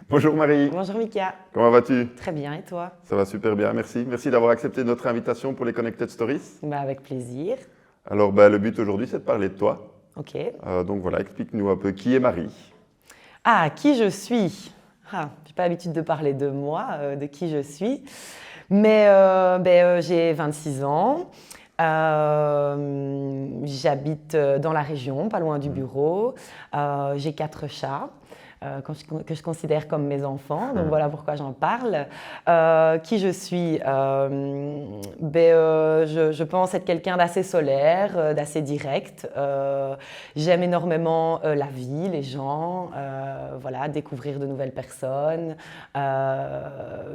Bonjour Marie, Bonjour Mika, comment vas-tu? très bien et toi? Ça va super bien, merci. Merci d'avoir accepté notre invitation pour les Connected Stories. Avec plaisir. Alors le but aujourd'hui c'est de parler de toi. Ok. Donc voilà, explique-nous un peu qui est Marie. Qui je suis? J'ai pas l'habitude de parler de moi, de qui je suis. Mais j'ai 26 ans. J'habite dans la région, pas loin du bureau. J'ai 4 chats. Que je considère comme mes enfants, donc voilà pourquoi j'en parle. Qui je suis? Je pense être quelqu'un d'assez solaire, d'assez direct. J'aime énormément la vie, les gens, voilà, découvrir de nouvelles personnes,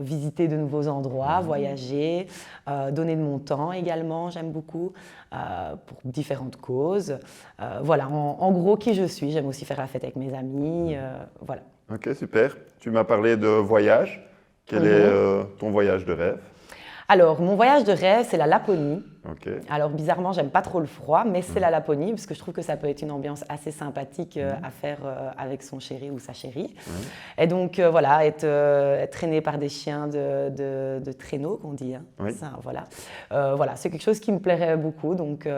visiter de nouveaux endroits, voyager, donner de mon temps également, j'aime beaucoup, pour différentes causes. Voilà, en gros, qui je suis. J'aime aussi faire la fête avec mes amis, voilà. Ok, super. Tu m'as parlé de voyage. Quel est ton voyage de rêve? Alors, mon voyage de rêve, c'est la Laponie. Ok. Alors, bizarrement, j'aime pas trop le froid, mais c'est la Laponie, parce que je trouve que ça peut être une ambiance assez sympathique à faire avec son chéri ou sa chérie. Et donc, voilà, être traîné par des chiens de traîneau, qu'on dit. Hein. Oui. Ça, voilà. Voilà, c'est quelque chose qui me plairait beaucoup. Donc,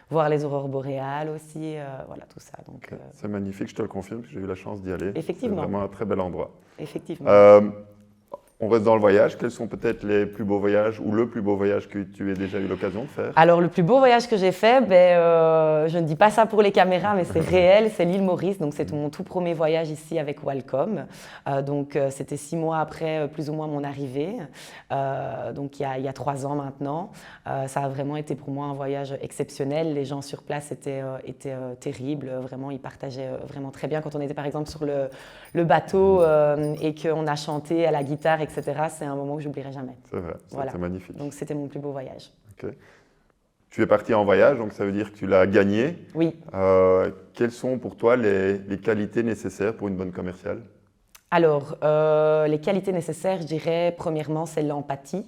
voir les aurores boréales aussi, voilà, tout ça. Donc, C'est magnifique, je te le confirme, j'ai eu la chance d'y aller. Effectivement. C'est vraiment un très bel endroit. Effectivement. On reste dans le voyage. Quels sont peut-être les plus beaux voyages ou le plus beau voyage que tu aies déjà eu l'occasion de faire? Alors, le plus beau voyage que j'ai fait, je ne dis pas ça pour les caméras, mais c'est réel, c'est l'île Maurice. Donc, c'est mon tout premier voyage ici avec Walcom. C'était 6 mois après, plus ou moins, mon arrivée. Donc, il y a 3 ans maintenant. Ça a vraiment été pour moi un voyage exceptionnel. Les gens sur place étaient terribles. Vraiment, ils partageaient vraiment très bien. Quand on était, par exemple, sur le bateau et qu'on a chanté à la guitare, etc., c'est un moment que je n'oublierai jamais. C'est vrai, Voilà. c'est magnifique. Donc, c'était mon plus beau voyage. Ok. Tu es parti en voyage, donc ça veut dire que tu l'as gagné. Oui. Quelles sont pour toi les qualités nécessaires pour une bonne commerciale? Alors, les qualités nécessaires, je dirais, premièrement, c'est l'empathie,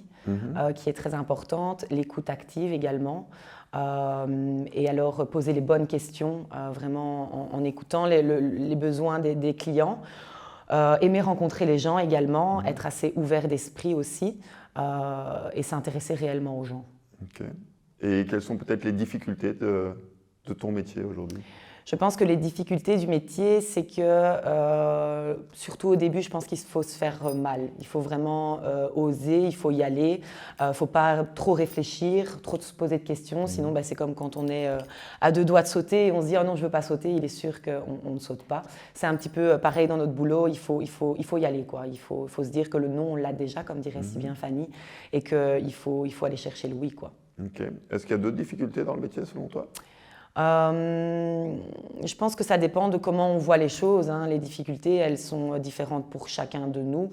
qui est très importante, l'écoute active également, et alors poser les bonnes questions, vraiment en écoutant les besoins des clients, aimer rencontrer les gens également, être assez ouvert d'esprit aussi, et s'intéresser réellement aux gens. Ok. Et quelles sont peut-être les difficultés de ton métier aujourd'hui? Je pense que les difficultés du métier, c'est que, surtout au début, je pense qu'il faut se faire mal. Il faut vraiment oser, il faut y aller. Il ne faut pas trop réfléchir, trop se poser de questions. Sinon, c'est comme quand on est à 2 doigts de sauter et on se dit « Oh non, je ne veux pas sauter », il est sûr qu'on ne saute pas. C'est un petit peu pareil dans notre boulot, il faut y aller, quoi. Il faut se dire que le non, on l'a déjà, comme dirait si bien Fanny, et qu'il faut aller chercher le oui, quoi. Ok. Est-ce qu'il y a d'autres difficultés dans le métier selon toi? Je pense que ça dépend de comment on voit les choses. Hein. Les difficultés, elles sont différentes pour chacun de nous.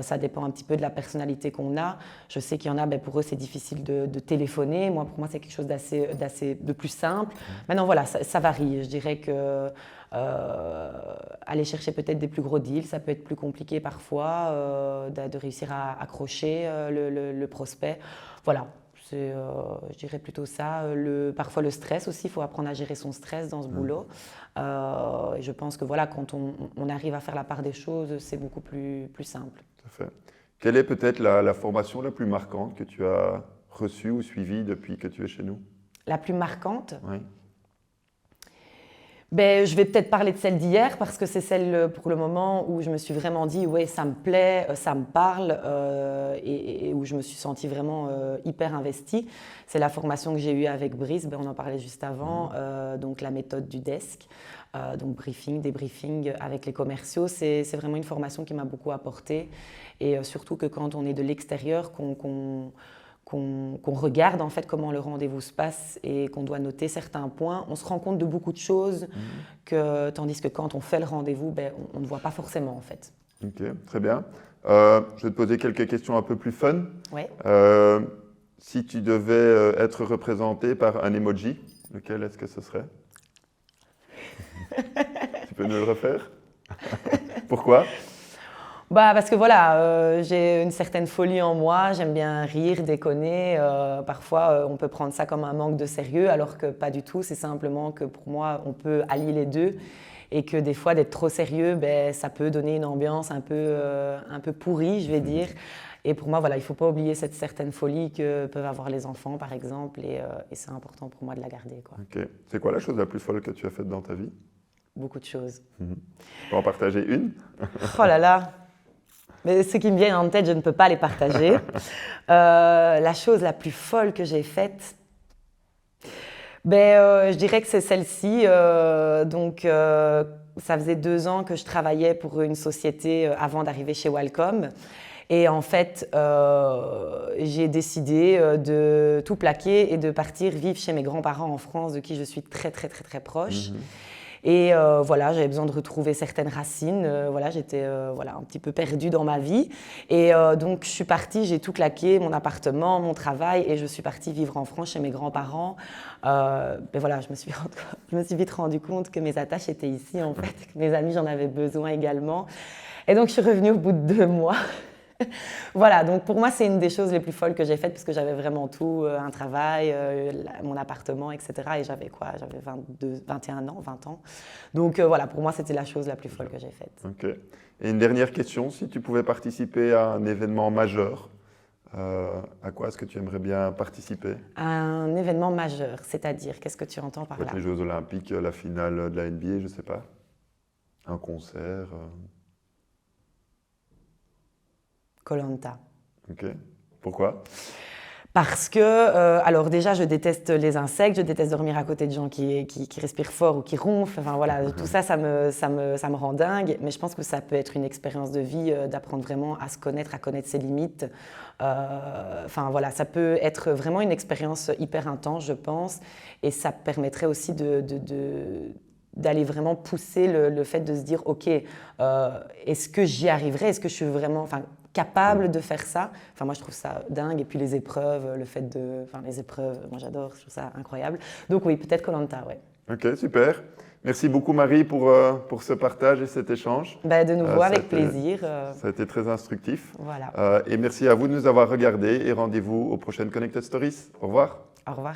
Ça dépend un petit peu de la personnalité qu'on a. Je sais qu'il y en a, pour eux, c'est difficile de téléphoner. Pour moi, c'est quelque chose de plus simple. Maintenant, voilà, ça varie. Je dirais que aller chercher peut-être des plus gros deals, ça peut être plus compliqué parfois, de réussir à accrocher le prospect. Voilà. Je dirais plutôt ça. Parfois le stress aussi, il faut apprendre à gérer son stress dans ce boulot. Et je pense que voilà, quand on arrive à faire la part des choses, c'est beaucoup plus simple. Tout à fait. Quelle est peut-être la formation la plus marquante que tu as reçue ou suivie depuis que tu es chez nous? La plus marquante? Oui. Je vais peut-être parler de celle d'hier parce que c'est celle pour le moment où je me suis vraiment dit ouais, ça me plaît, ça me parle, et où je me suis sentie vraiment hyper investie. C'est la formation que j'ai eue avec Brice, on en parlait juste avant, donc la méthode du desk, donc briefing, débriefing avec les commerciaux. C'est vraiment une formation qui m'a beaucoup apporté, et surtout que quand on est de l'extérieur, qu'on regarde en fait comment le rendez-vous se passe et qu'on doit noter certains points, on se rend compte de beaucoup de choses, tandis que quand on fait le rendez-vous, on ne voit pas forcément en fait. Ok, très bien. Je vais te poser quelques questions un peu plus fun. Ouais. Si tu devais être représenté par un emoji, lequel est-ce que ce serait? Tu peux nous le refaire? Pourquoi? Bah, parce que voilà, j'ai une certaine folie en moi, j'aime bien rire, déconner. Parfois, on peut prendre ça comme un manque de sérieux, alors que pas du tout. C'est simplement que pour moi, on peut allier les deux. Et que des fois, d'être trop sérieux, ben, ça peut donner une ambiance un peu pourrie, je vais dire. Et pour moi, voilà, il ne faut pas oublier cette certaine folie que peuvent avoir les enfants, par exemple. Et c'est important pour moi de la garder, quoi. Ok. C'est quoi la chose la plus folle que tu as faite dans ta vie? Beaucoup de choses. Tu peux en partager une? Oh là là! Mais ce qui me vient en tête, je ne peux pas les partager. La chose la plus folle que j'ai faite, je dirais que c'est celle-ci. Ça faisait 2 ans que je travaillais pour une société avant d'arriver chez Wellcome. Et en fait, j'ai décidé de tout plaquer et de partir vivre chez mes grands-parents en France, de qui je suis très, très, très, très proche. Et voilà, j'avais besoin de retrouver certaines racines. Voilà, j'étais un petit peu perdue dans ma vie. Et donc, je suis partie, j'ai tout claqué, mon appartement, mon travail, et je suis partie vivre en France chez mes grands-parents. Voilà, je me suis vite rendu compte que mes attaches étaient ici, en fait, que mes amis, j'en avais besoin également. Et donc, je suis revenue au bout de 2 mois. Voilà, donc pour moi, c'est une des choses les plus folles que j'ai faites parce que j'avais vraiment tout, un travail, mon appartement, etc. Et j'avais quoi? J'avais 21 ans, 20 ans. Donc voilà, pour moi, c'était la chose la plus folle que j'ai faite. Ok. Et une dernière question, si tu pouvais participer à un événement majeur, à quoi est-ce que tu aimerais bien participer? Un événement majeur, c'est-à-dire, qu'est-ce que tu entends par là? Les Jeux Olympiques, la finale de la NBA, je ne sais pas. Un concert. Koh-Lanta. Ok. Pourquoi? Parce que, alors déjà, je déteste les insectes, je déteste dormir à côté de gens qui respirent fort ou qui ronflent. Enfin voilà, tout ça, ça me rend dingue. Mais je pense que ça peut être une expérience de vie, d'apprendre vraiment à se connaître, à connaître ses limites. Enfin voilà, ça peut être vraiment une expérience hyper intense, je pense. Et ça permettrait aussi d'aller vraiment pousser le fait de se dire, OK, est-ce que j'y arriverai? Est-ce que je suis vraiment capable de faire ça? Enfin, moi, je trouve ça dingue. Et puis les épreuves, les épreuves, moi, j'adore, je trouve ça incroyable. Donc oui, peut-être Koh-Lanta, ouais. Ok, super. Merci beaucoup, Marie, pour ce partage et cet échange. De nouveau, avec plaisir. Ça a été très instructif. Voilà. Et merci à vous de nous avoir regardés et rendez-vous aux prochaines Connected Stories. Au revoir. Au revoir.